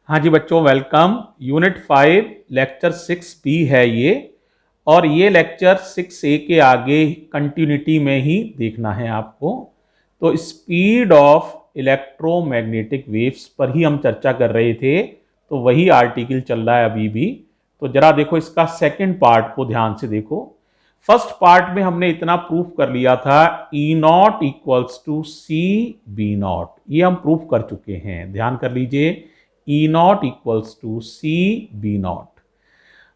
हाँ जी बच्चों, welcome. Unit 5 lecture 6B है ये। और ये लेक्चर 6A के आगे कंटिन्यूटी में ही देखना है आपको। तो स्पीड ऑफ इलेक्ट्रोमैग्नेटिक वेव्स पर ही हम चर्चा कर रहे थे, तो वही आर्टिकल चल रहा है अभी भी। तो जरा देखो, इसका सेकंड पार्ट को ध्यान से देखो। फर्स्ट पार्ट में हमने इतना प्रूफ कर लिया था, E not equals to C B not, ये हम प्रूफ कर चुके हैं, ध्यान कर लीजिए। E not equals to C B not,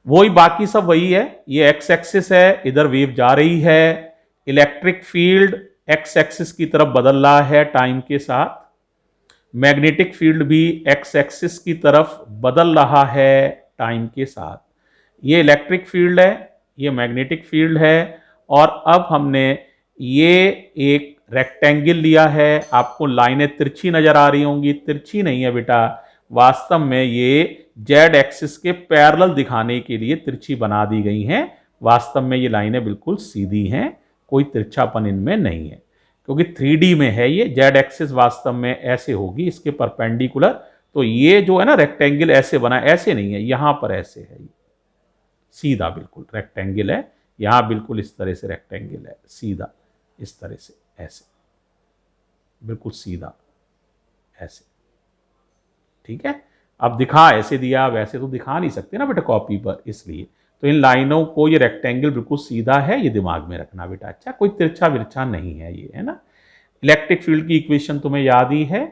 वही बाकी सब वही है। ये एक्स एक्सिस है, इधर वेव जा रही है। इलेक्ट्रिक फील्ड एक्स एक्सिस की तरफ बदल रहा है टाइम के साथ। मैग्नेटिक फील्ड भी एक्स एक्सिस की तरफ बदल रहा है टाइम के साथ। ये इलेक्ट्रिक फील्ड है, ये मैग्नेटिक फील्ड है। और अब हमने ये एक रेक्टेंगल लिया है। आपको लाइनें तिरछी नजर आ रही होंगी, तिरछी नहीं है बेटा, वास्तव में ये जेड एक्सिस के पैरेलल दिखाने के लिए तिरछी बना दी गई हैं। वास्तव में ये लाइनें बिल्कुल सीधी हैं, कोई तिरछापन इनमें नहीं है, क्योंकि 3D में है ये। जेड एक्सिस वास्तव में ऐसे होगी, इसके परपेंडिकुलर। तो ये जो है ना रेक्टेंगल ऐसे बना, ऐसे नहीं है, यहां पर ऐसे है, सीधा बिल्कुल रेक्टेंगल है। यहां बिल्कुल इस तरह से रेक्टेंगल है, सीधा इस तरह से, ऐसे बिल्कुल सीधा ऐसे। ठीक है, अब दिखा ऐसे दिया, वैसे तो दिखा नहीं सकते ना बेटा कॉपी पर, इसलिए तो इन लाइनों को, ये रेक्टेंगल बिल्कुल सीधा है, ये दिमाग में रखना बेटा। अच्छा, कोई तिरछा विरछा नहीं है ये, है ना। इलेक्ट्रिक फील्ड की इक्वेशन तुम्हें याद ही है,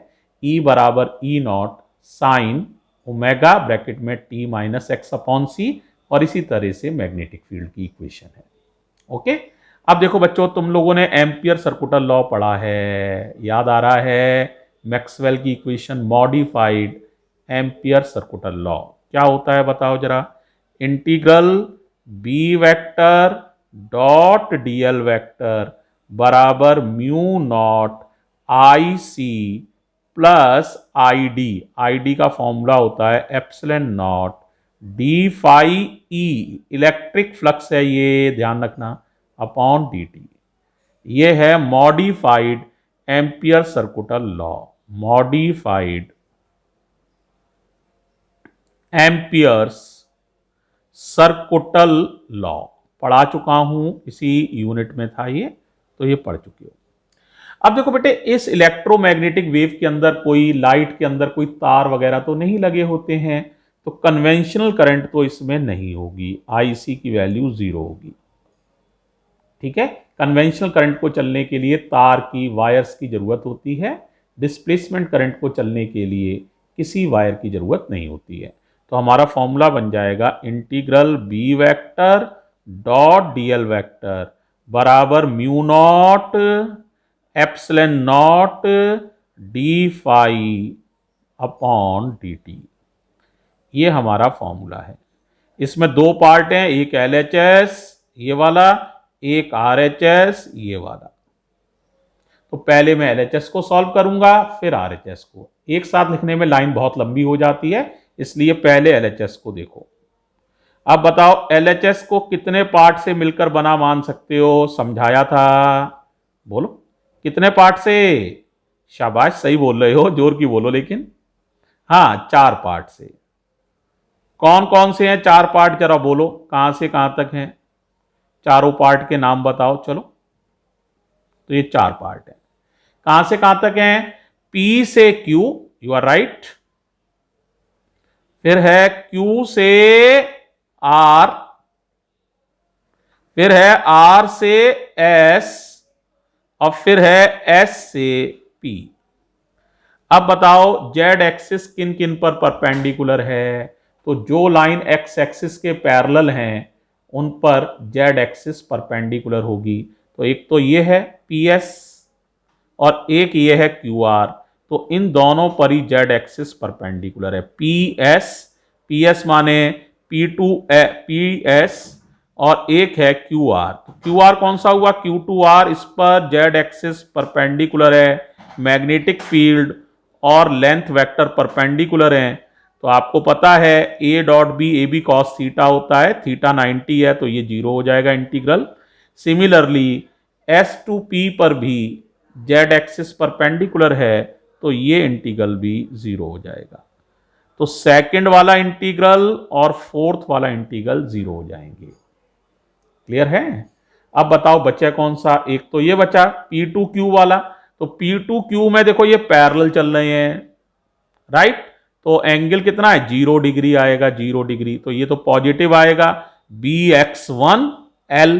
E बराबर ई नॉट साइन ओमेगा ब्रैकेट में T माइनस एक्स अपॉन सी, और इसी तरह से मैग्नेटिक फील्ड की इक्वेशन है। ओके, अब देखो बच्चों, तुम लोगों ने एम्पियर सर्कुलर लॉ पढ़ा है, याद आ रहा है। मैक्सवेल की equation modified Ampere circular law क्या होता है बताओ जरा। Integral B vector dot DL vector बराबर mu not I C plus I D. I D का फॉर्मूला होता है epsilon not D phi E, electric flux है ये, ध्यान रखना, अपॉन डी टी। ये है modified Ampere circular law, modified Ampere's circuital law. पढ़ा चुका हूं, इसी यूनिट में था ये, तो ये पढ़ चुके हो। अब देखो बेटे, इस इलेक्ट्रोमैग्नेटिक वेव के अंदर, कोई लाइट के अंदर कोई तार वगैरह तो नहीं लगे होते हैं, तो कन्वेंशनल करंट तो इसमें नहीं होगी, आईसी की वैल्यू 0 होगी। ठीक है, कन्वेंशनल करंट को चलने के लिए तार की, वायर्स की जरूरत होती है। डिस्प्लेसमेंट करंट को चलने के लिए किसी वायर की जरूरत नहीं होती है। तो हमारा फॉर्मूला बन जाएगा integral B vector dot DL vector बराबर mu not epsilon not D phi upon D T. ये हमारा फॉर्मूला है। इसमें दो पार्ट हैं, एक एलएचएस ये वाला, एक आरएचएस ये वाला। तो पहले मैं एलएचएस को सॉल्व करूंगा, फिर आरएचएस को। एक साथ लिखने में लाइन बहुत लंबी हो जाती है, इसलिए पहले एलएचएस को देखो। अब बताओ, एलएचएस को कितने पार्ट से मिलकर बना मान सकते हो, समझाया था, बोलो कितने पार्ट से। शाबाश, सही बोल रहे हो, जोर की बोलो लेकिन। हाँ, 4 पार्ट से। कौन कौन से हैं 4 पार्ट, जरा बोलो, कहां से कहां तक हैं, चारों पार्ट के नाम बताओ चलो। तो ये 4 पार्ट है, कहां से कहां तक हैं। P से Q, यू आर राइट। फिर है Q से R, फिर है R से S, और फिर है S से P। अब बताओ, Z एक्सिस किन किन पर परपेंडिकुलर है। तो जो लाइन X एक्सिस के पैरेलल हैं उन पर Z एक्सिस परपेंडिकुलर होगी। तो एक तो ये है PS और एक ये है QR। तो इन दोनों पर ही Z एक्सिस परपेंडिकुलर है। PS माने PS, और एक है QR। तो QR कौन सा हुआ, Q2R, इस पर Z एक्सिस परपेंडिकुलर है। मैग्नेटिक फील्ड और लेंथ वेक्टर परपेंडिकुलर हैं। तो आपको पता है A dot B A B cos theta होता है, थीटा 90 है, तो ये 0 हो जाएगा integral. Similarly S to P पर भी Z एक्सिस परपेंडिकुलर है, तो ये इंटीग्रल भी 0 हो जाएगा। तो सेकंड वाला इंटीग्रल और फोर्थ वाला इंटीग्रल 0 हो जाएंगे। क्लियर है? अब बताओ बचा कौन सा? एक तो ये बचा P2Q वाला। तो P2Q में देखो ये पैरेलल चल रहे हैं, राइट? तो एंगल कितना है? 0 डिग्री आएगा, 0 डिग्री। तो ये तो पॉजिटिव आएगा, BX1L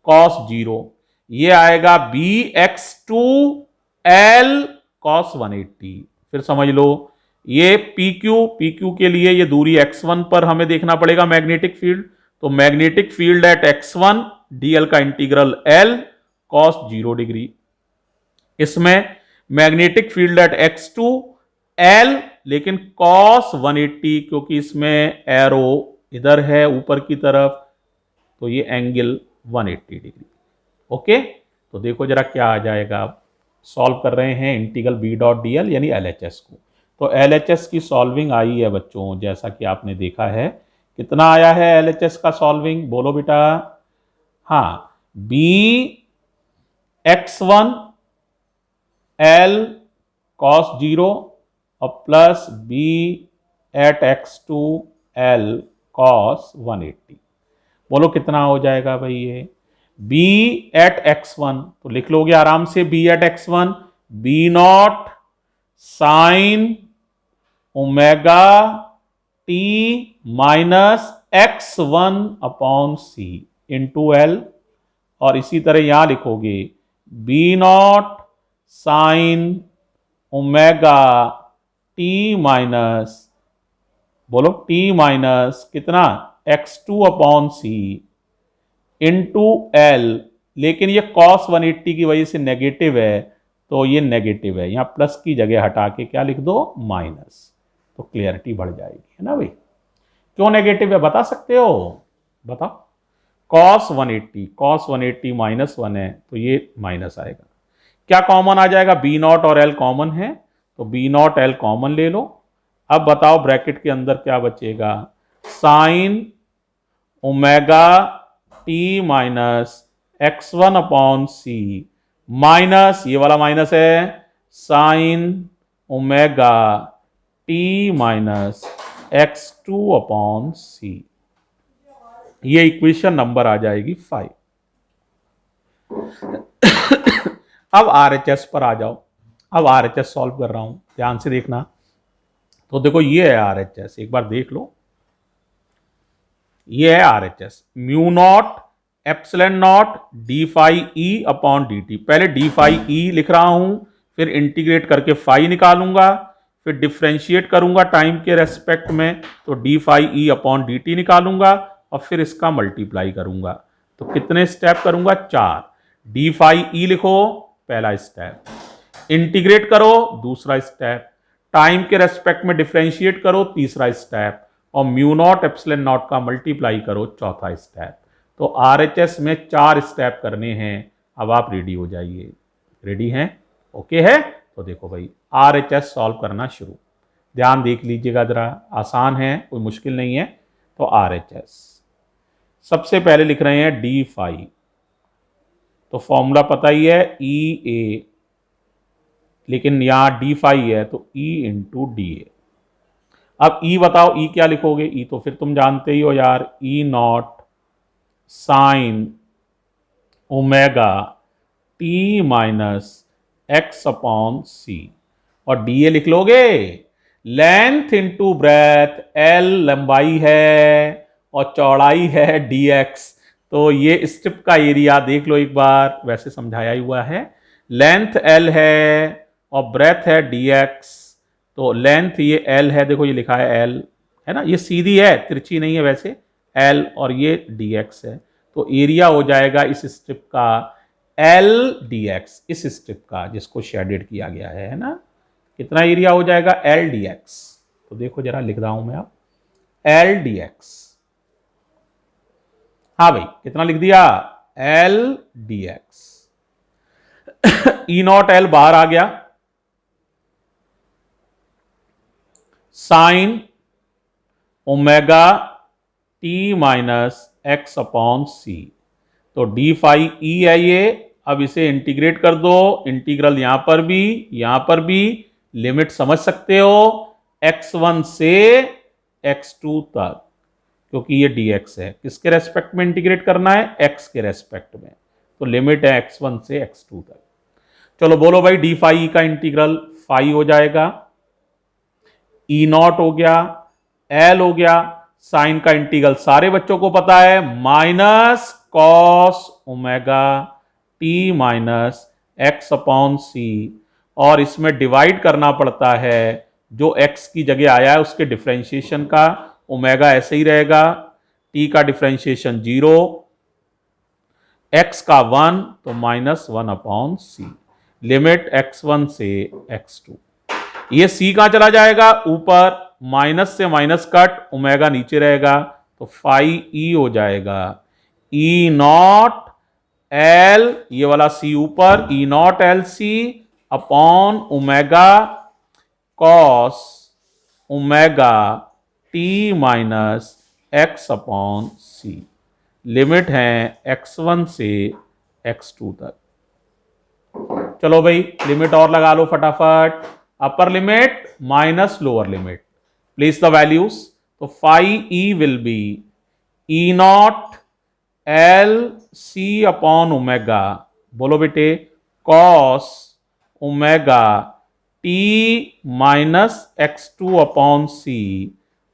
cos 0। ये आएगा BX2L cos 180। फिर समझ लो ये PQ के लिए ये दूरी x1 पर हमें देखना पड़ेगा मैग्नेटिक फील्ड। तो magnetic field at x1 dl का इंटीग्रल L cos 0 डिग्री। इसमें magnetic field at x2 L लेकिन cos 180, क्योंकि इसमें एरो इधर है ऊपर की तरफ, तो ये एंगल 180 डिग्री। ओके, तो देखो जरा क्या आ जाएगा। सॉल्व कर रहे हैं इंटीग्रल B डॉट DL यानी LHS को। तो LHS की सॉल्विंग आई है बच्चों, जैसा कि आपने देखा है। कितना आया है LHS का सॉल्विंग? बोलो बेटा। हाँ, BX1 L cos 0 और plus B at x2 L cos 180। बोलो कितना हो जाएगा भाई ये? B at x1 तो लिख लोगे आराम से, B at x1 B0 sine omega T minus x1 upon C into L। और इसी तरह यहां लिखोगे B0 sine omega T minus, बोलो T माइनस कितना? x2 upon C into L। लेकिन ये cos 180 की वजह से नेगेटिव है, तो ये नेगेटिव है, यहां प्लस की जगह हटा के क्या लिख दो? माइनस। तो क्लियरिटी बढ़ जाएगी, है ना भाई? क्यों नेगेटिव है बता सकते हो? बताओ। cos 180 माइनस 1 है, तो ये माइनस आएगा। क्या कॉमन आ जाएगा? B0 और L कॉमन है, तो B0 L कॉमन ले लो। अब बताओ ब्रैकेट के अंदर क्या बचेगा? Sine omega T minus x1 upon C minus, ये वाला माइनस है, sine omega T minus x2 upon C। ये इक्वेशन नंबर आ जाएगी 5। अब RHS पर आ जाओ। अब RHS सॉल्व कर रहा हूं, ध्यान से देखना। तो देखो ये है RHS, एक बार देख लो। ये है RHS, mu not epsilon not D phi E upon D t. पहले डी फाई ई लिख रहा हूं, फिर इंटीग्रेट करके फाई निकालूंगा, फिर डिफ्रेंशिएट करूंगा टाइम के रेस्पेक्ट में, तो D phi E upon D t निकालूंगा और फिर इसका मल्टीप्लाई करूंगा। तो कितने स्टेप करूंगा? 4। डी फाई ई लिखो पहला स्टेप, इंटीग्रेट करो दूसरा स्टेप, टाइम के रेस्पेक्ट में डिफ्रेंशिएट करो तीसरा स्टेप, और म्यू नॉट एप्सिलॉन नॉट का मल्टीप्लाई करो चौथा स्टेप। तो आरएचएस में 4 स्टेप करने हैं। अब आप रेडी हो जाइए। रेडी हैं? ओके है? तो देखो भाई आरएचएस सॉल्व करना शुरू। ध्यान देख लीजिएगा जरा, आसान है, कोई मुश्किल नहीं है। तो आरएचएस सबसे पहले लिख रहे हैं डी फाई, तो फॉर्मूला पता ही है ई ए, लेकिन यहां डी फाई है तो ई इंटू डी ए। अब ई बताओ, ई क्या लिखोगे? ई तो फिर तुम जानते ही हो यार, E not sine omega T minus x upon सी, और डी ए लिख लोगे लेंथ इंटू ब्रेथ, एल लंबाई है और चौड़ाई है डी एक्स। तो ये स्ट्रिप का एरिया देख लो एक बार, वैसे समझाया ही हुआ है। लेंथ एल है और ब्रेथ है डी एक्स। तो लेंथ ये एल है, देखो ये लिखा है एल, है ना, ये सीधी है, तिरछी नहीं है वैसे, एल, और ये डी एक्स है। तो एरिया हो जाएगा इस स्ट्रिप का एल डी एक्स, इस स्ट्रिप का जिसको शेडेड किया गया है ना। कितना एरिया हो जाएगा? L D x. तो देखो जरा लिख रहा हूं मैं, अब एल डी एक्स। हाँ भाई कितना लिख दिया? L D X. E not L बाहर आ गया, sine omega T minus x upon C. तो डी फाई ई है ये। अब इसे इंटीग्रेट कर दो, इंटीग्रल यहां पर भी लिमिट समझ सकते हो। x1 से x2 तक, क्योंकि ये dx है, किसके रेस्पेक्ट में इंटीग्रेट करना है, x के रेस्पेक्ट में, तो लिमिट है x1 से x2 तक। चलो बोलो भाई डी फाई का इंटीग्रल फाई हो जाएगा, ई नॉट हो गया, एल हो गया, साइन का इंटीग्रल सारे बच्चों को पता है minus cos omega T minus x upon सी, और इसमें डिवाइड करना पड़ता है जो x की जगह आया है उसके डिफरेंशिएशन का, ओमेगा ऐसे ही रहेगा, t का डिफरेंशिएशन 0, x का 1 तो -1 अपॉन सी, लिमिट x1 से x2। ये c कहां चला जाएगा, ऊपर, माइनस से माइनस कट, ओमेगा नीचे रहेगा, तो फाई ई हो जाएगा, ई नॉट एल, ये वाला सी ऊपर, E not L c upon omega cos omega T minus x upon c, limit है x1 से x2 तक। चलो भाई लिमिट और लगा लो फटाफट, upper limit minus lower limit, place the values, तो phi E will be E not L c upon omega, बोलो बेटे, cos omega T minus x2 upon c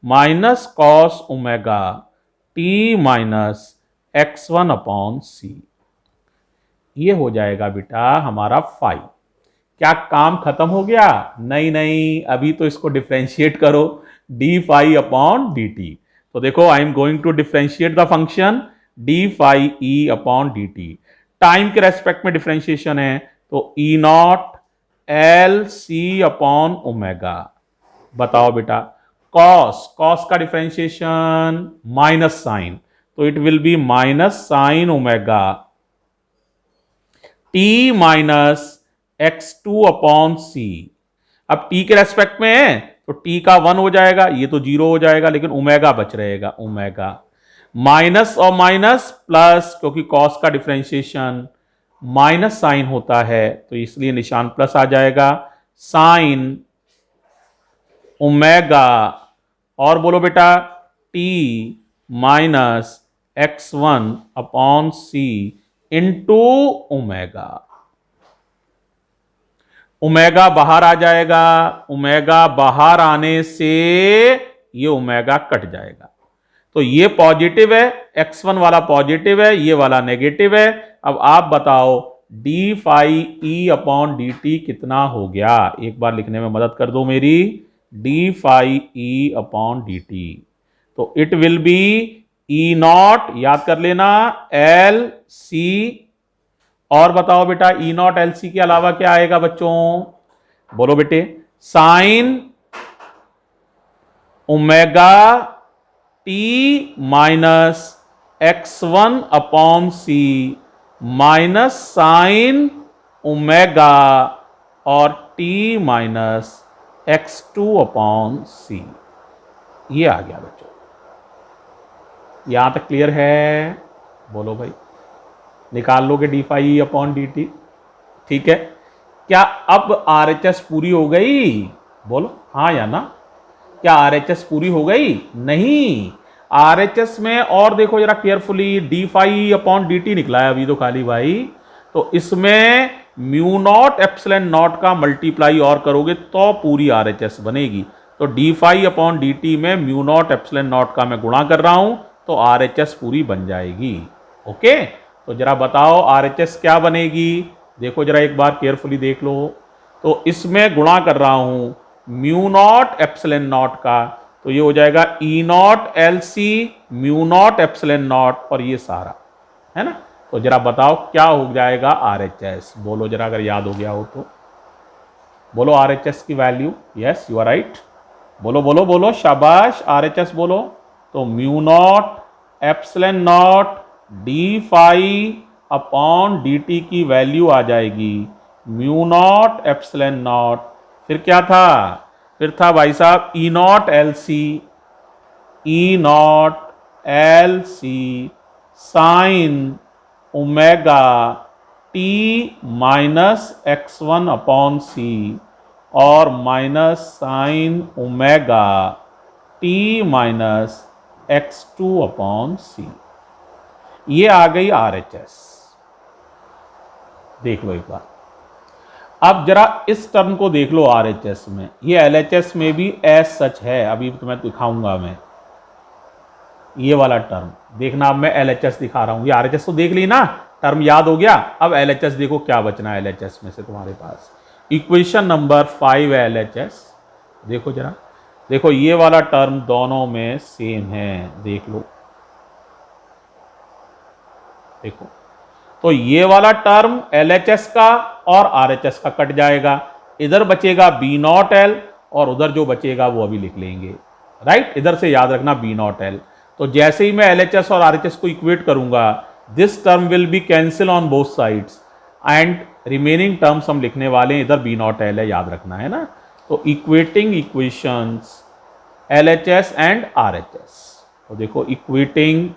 minus cos omega T minus x1 upon c, ये हो जाएगा बेटा हमारा phi. क्या काम खत्म हो गया, नहीं नहीं, अभी तो इसको डिफरेंशिएट करो, d phi upon D t. तो देखो I am going to differentiate the function d phi E upon D t, time के रेस्पेक्ट में डिफरेंशिएशन है, तो E not L c upon omega, बताओ बेटा, कॉस, कॉस का डिफरेंशिएशन माइनस साइन, तो it will be minus sine omega T minus x2 upon c, अब t के रेस्पेक्ट में है तो t का 1 हो जाएगा, ये तो 0 हो जाएगा, लेकिन ओमेगा बच रहेगा, ओमेगा माइनस और माइनस प्लस, क्योंकि कॉस का डिफरेंशिएशन माइनस साइन होता है तो इसलिए निशान प्लस आ जाएगा, साइन ओमेगा, और बोलो बेटा t माइनस x1 अपॉन सी इंटू ओमेगा, ओमेगा बाहर आ जाएगा, ओमेगा बाहर आने से ये ओमेगा कट जाएगा, तो ये पॉजिटिव है, x1 वाला पॉजिटिव है, ये वाला नेगेटिव है। अब आप बताओ d phi E upon D t कितना हो गया, एक बार लिखने में मदद कर दो मेरी, d phi E upon D t, तो it will be E nought, याद कर लेना, एल सी, और बताओ बेटा ई नॉट एल सी के अलावा क्या आएगा बच्चों, बोलो बेटे, sine omega T minus x1 upon c minus sine omega और t minus x2 upon c, ये आ गया बच्चों, यहां तक क्लियर है, बोलो भाई, निकाल लोगे d phi upon D t, ठीक है। क्या अब RHS पूरी हो गई, बोलो हाँ या ना, क्या RHS पूरी हो गई, नहीं, RHS में और देखो जरा carefully, d phi upon D t निकला है अभी तो खाली भाई, तो इसमें म्यू नॉट एप्सिलॉन नॉट का मल्टीप्लाई और करोगे तो पूरी RHS बनेगी, तो D phi upon D t में म्यू नॉट एप्सिलॉन नॉट का मैं गुणा कर रहा हूं तो RHS पूरी बन जाएगी, ओके। तो जरा बताओ RHS क्या बनेगी, देखो जरा एक बार केयरफुली देख लो, तो इसमें गुणा कर रहा हूं म्यू नॉट एप्सिलॉन नॉट का, तो ये हो जाएगा E not L c mu not epsilon nought, और ये सारा है ना, तो जरा बताओ क्या हो जाएगा RHS, बोलो जरा अगर याद हो गया हो तो, बोलो RHS की value, yes you are right, बोलो बोलो बोलो, शाबाश, RHS बोलो, तो mu not epsilon not D phi upon D t की वैल्यू आ जाएगी म्यू नॉट एप्सिलॉन नॉट, फिर क्या था, फिर था भाई साहब E not L c, E not L c sine omega T minus x1 upon सी और minus sine omega T minus x2 upon c. ये आ गई RHS। देख लो एक बार। अब जरा इस टर्म को देख लो RHS में। ये LHS में भी एज सच है, अभी तुम्हें दिखाऊंगा मैं। ये वाला टर्म देखना, अब मैं LHS दिखा रहा हूं। ये RHS तो देख ली ना, टर्म याद हो गया। अब LHS देखो क्या बचना है LHS में से तुम्हारे पास। इक्वेशन नंबर 5 है LHS। देखो जरा, देखो ये वाला टर्म दोनों में सेम है, देख लो। देखो तो ये वाला टर्म LHS का और RHS का कट जाएगा। इधर बचेगा B0L और उधर जो बचेगा वो अभी लिख लेंगे, राइट। इधर से याद रखना B0L। तो जैसे ही मैं LHS और RHS को इक्वेट करूंगा, this term will be cancel on both sides and remaining terms हम लिखने वाले हैं, इधर B0L है, याद रखना है ना। तो equating equations LHS and RHS। तो देखो equating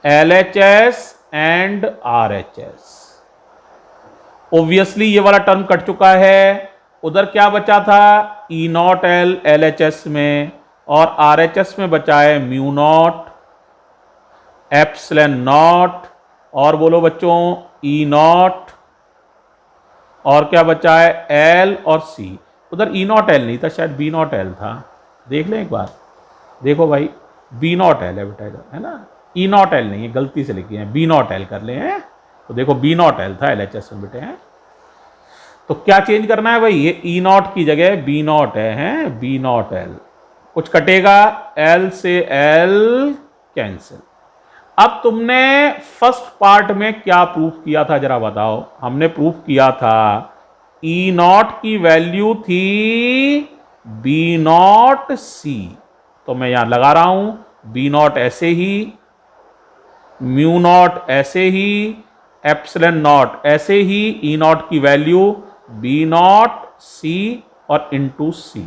LHS and RHS। Obviously ये वाला टर्म कट चुका है। उधर क्या बचा था, E0L LHS में, और RHS में बचा है म्यू नॉट एप्सिलॉन नॉट, और बोलो बच्चों E0, और क्या बचा है L और C। उधर E0L नहीं था, शायद B0L था। देख लें एक बार, देखो भाई B0L है बेटा, इधर है ना, E0L नहीं है, गलती से लिखी है, B0L कर ले हैं। तो देखो B0L था LHS में बेटे हैं। तो क्या चेंज करना है भाई, ये E0 की जगह B0 है B0L। कुछ कटेगा, L से L कैंसिल। अब तुमने फर्स्ट पार्ट में क्या प्रूफ किया था जरा बताओ। हमने प्रूफ किया था E0 की वैल्यू थी B0C। तो मैं यहां लगा रहा हूं B0 ऐसे ही, म्यू नॉट ऐसे ही, एप्सिलॉन नॉट ऐसे ही, E0 की वैल्यू B0C और इंटू C।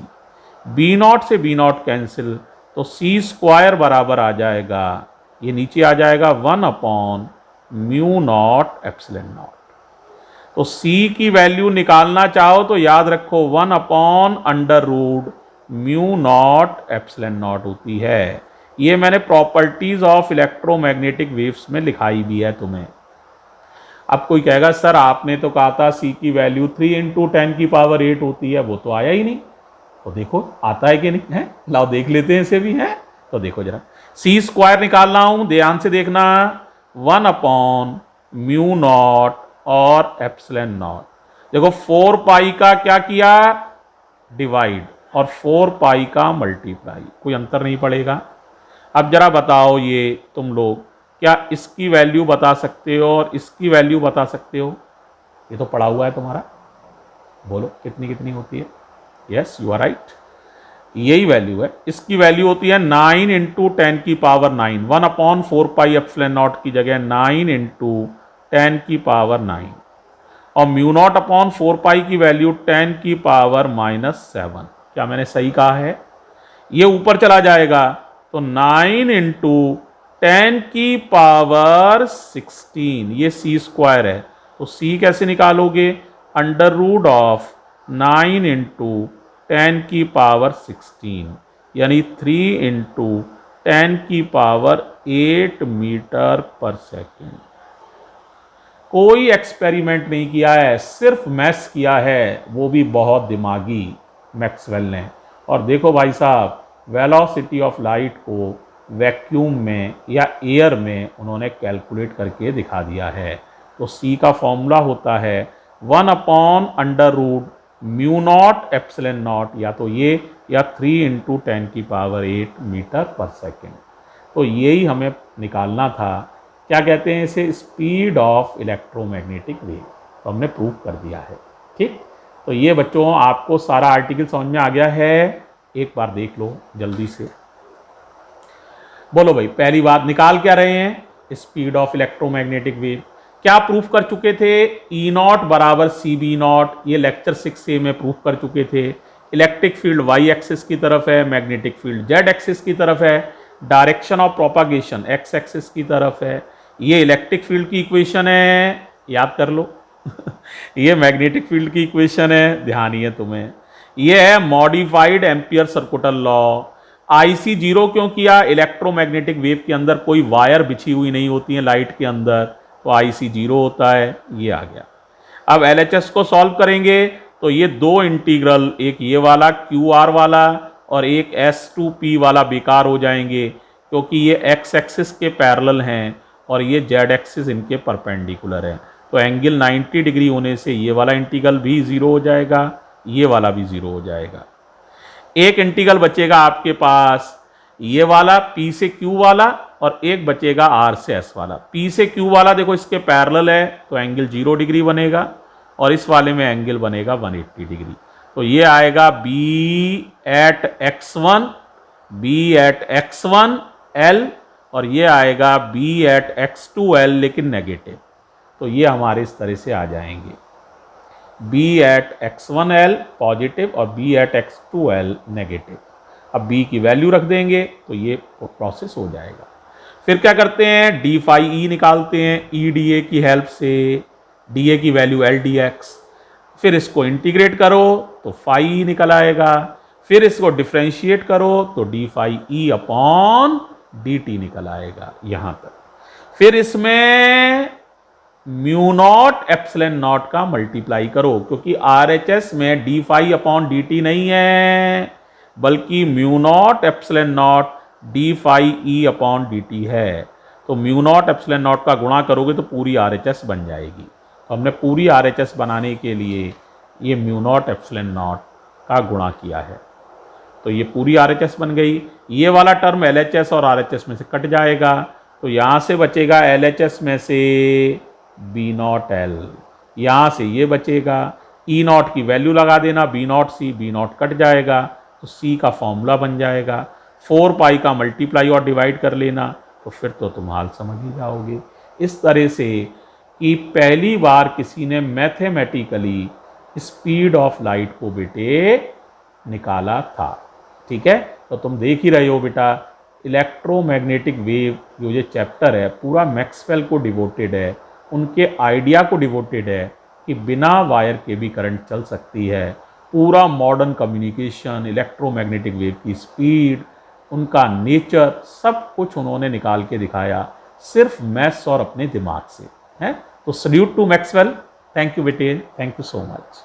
B0 से B0 कैंसिल, तो C स्क्वायर बराबर आ जाएगा, ये नीचे आ जाएगा 1 upon mu not epsilon naught. तो C की वैल्यू निकालना चाहो तो याद रखो 1 upon under root mu not epsilon naught होती है। ये मैंने प्रॉपर्टीज ऑफ इलेक्ट्रोमैग्नेटिक वेव्स में लिखाई भी है तुम्हें। अब कोई कहेगा सर आपने तो कहा था C की वैल्यू 3 इंटू 10 की पावर 8 होती है, वो तो आया ही नहीं। तो देखो आता है कि नहीं है, लाओ देख लेते हैं इसे भी है। तो देखो जरा, C स्क्वायर निकाल रहा हूं, ध्यान से देखना, 1 अपॉन म्यू नॉट और एप्सिलॉन नॉट। देखो 4 पाई का क्या किया, डिवाइड, और 4 पाई का मल्टीप्लाई, कोई अंतर नहीं पड़ेगा। अब जरा बताओ ये तुम लोग क्या इसकी वैल्यू बता सकते हो और इसकी वैल्यू बता सकते हो? ये तो पढ़ा हुआ है तुम्हारा, बोलो कितनी कितनी होती है। यस यू आर राइट, यही वैल्यू है। इसकी वैल्यू होती है 9 इंटू 10 की power 9, 1 upon 4 pi epsilon not की जगह 9 इंटू 10 की पावर 9, और म्यू नॉट अपॉन 4 पाई की वैल्यू 10 की पावर -7। क्या मैंने सही कहा है? ये ऊपर चला जाएगा तो 9 इंटू 10 की पावर 16, ये C स्क्वायर है। तो C कैसे निकालोगे, अंडर रूट ऑफ 9 इंटू 10 की पावर 16, यानी 3 इंटू 10 की पावर 8 मीटर पर सेकेंड। कोई एक्सपेरिमेंट नहीं किया है, सिर्फ मैथ्स किया है, वो भी बहुत दिमागी मैक्सवेल ने। और देखो भाई साहब, वेलोसिटी ऑफ लाइट को वैक्यूम में या एयर में उन्होंने कैलकुलेट करके दिखा दिया है। तो C का फॉर्मूला होता है 1 upon under root mu not epsilon naught, या तो ये या 3 इंटू 10 की पावर 8 मीटर पर सेकेंड। तो यही हमें निकालना था, क्या कहते हैं इसे, स्पीड ऑफ इलेक्ट्रोमैग्नेटिक वेव। तो हमने प्रूव कर दिया है, ठीक। तो ये बच्चों आपको सारा आर्टिकल समझ में आ गया है, एक बार देख लो जल्दी से। बोलो भाई पहली बात निकाल क्या रहे हैं, स्पीड ऑफ इलेक्ट्रोमैग्नेटिक वेव। क्या प्रूफ कर चुके थे, E0 बराबर CB0, ये लेक्चर 6A में प्रूफ कर चुके थे। इलेक्ट्रिक फील्ड y एक्सिस की तरफ है, मैग्नेटिक फील्ड z एक्सिस की तरफ है, direction of propagation x axis की तरफ है। ये इलेक्ट्रिक फील्ड की इक्वेशन है, याद कर लो। ये मैग्नेटिक फील्ड की इक्वेशन है, ध्यान ये तुम्हें। ये है modified Ampere circular law. IC zero क्यों किया? इलेक्ट्रोमैग्नेटिक वेव के अंदर कोई वायर बिछी हुई नहीं होती है लाइट के अंदर, तो आईसी जीरो होता है। ये आ गया। अब एलएचएस को सॉल्व करेंगे तो ये दो इंटीग्रल, एक ये वाला क्यू आर वाला और एक एस टू पी वाला बेकार हो जाएंगे, क्योंकि ये एक्स एक्सिस के पैरेलल हैं और ये जेड एक्सिस इनके परपेंडिकुलर है। तो एंगल 90 डिग्री होने से ये वाला इंटीग्रल भी जीरो हो जाएगा, ये वाला भी जीरो हो जाएगा। एक इंटीग्रल बचेगा आपके पास ये वाला पी से क्यू वाला, और एक बचेगा आर से एस वाला। पी से क्यू वाला देखो इसके पैरेलल है तो एंगल 0 डिग्री बनेगा, और इस वाले में एंगल बनेगा 180 डिग्री। तो ये आएगा B at x1, B at x1 L, और ये आएगा बी एट x2 L लेकिन नेगेटिव। तो ये हमारे इस तरह से आ जाएंगे, B at x1 L positive और B at x2 L negative. अब b की वैल्यू रख देंगे तो ये प्रोसेस हो जाएगा। फिर क्या करते हैं, डी फाई ई निकालते हैं ई डी ए की हेल्प से। डी ए की वैल्यू एल डी एक्स, फिर इसको इंटीग्रेट करो तो फाई ई निकल आएगा, फिर इसको डिफ्रेंशिएट करो तो D phi E upon D T निकल आएगा यहां तक। फिर इसमें म्यू नॉट एप्सिलॉन नॉट का मल्टीप्लाई करो, क्योंकि आरएचएस में D phi upon D T नहीं है, बल्कि mu not epsilon not D phi E upon D T है। तो म्यू नॉट एप्सिलॉन नॉट का गुणा करोगे तो पूरी आरएचएस बन जाएगी। तो हमने पूरी आरएचएस बनाने के लिए ये म्यू नॉट एप्सिलॉन नॉट का गुणा किया है, तो ये पूरी आरएचएस बन गई। ये वाला टर्म एलएचएस और आरएचएस में से कट जाएगा, तो यहाँ से बचेगा एलएचएस में से बी नॉट एल, यहाँ से ये बचेगा। ई नॉट की वैल्यू लगा देना, B naught C, B naught cut जाएगा तो सी का फॉर्मूला बन जाएगा। 4 पाई का मल्टीप्लाई और डिवाइड कर लेना, तो फिर तो तुम हाल समझ ही जाओगे। इस तरह से कि पहली बार किसी ने मैथमेटिकली स्पीड ऑफ लाइट को बेटे निकाला था। ठीक है, तो तुम देख ही रहे हो बेटा, इलेक्ट्रोमैग्नेटिक वेव जो ये चैप्टर है पूरा मैक्सवेल को डिवोटेड है, उनके आइडिया को डिवोटेड है कि बिना वायर के भी करंट चल सकती है। पूरा मॉडर्न कम्युनिकेशन, इलेक्ट्रोमैग्नेटिक वेव की स्पीड, उनका नेचर, सब कुछ उन्होंने निकाल के दिखाया सिर्फ मैथ्स और अपने दिमाग से है। तो salute to Maxwell. Thank you बेटे, थैंक यू सो मच।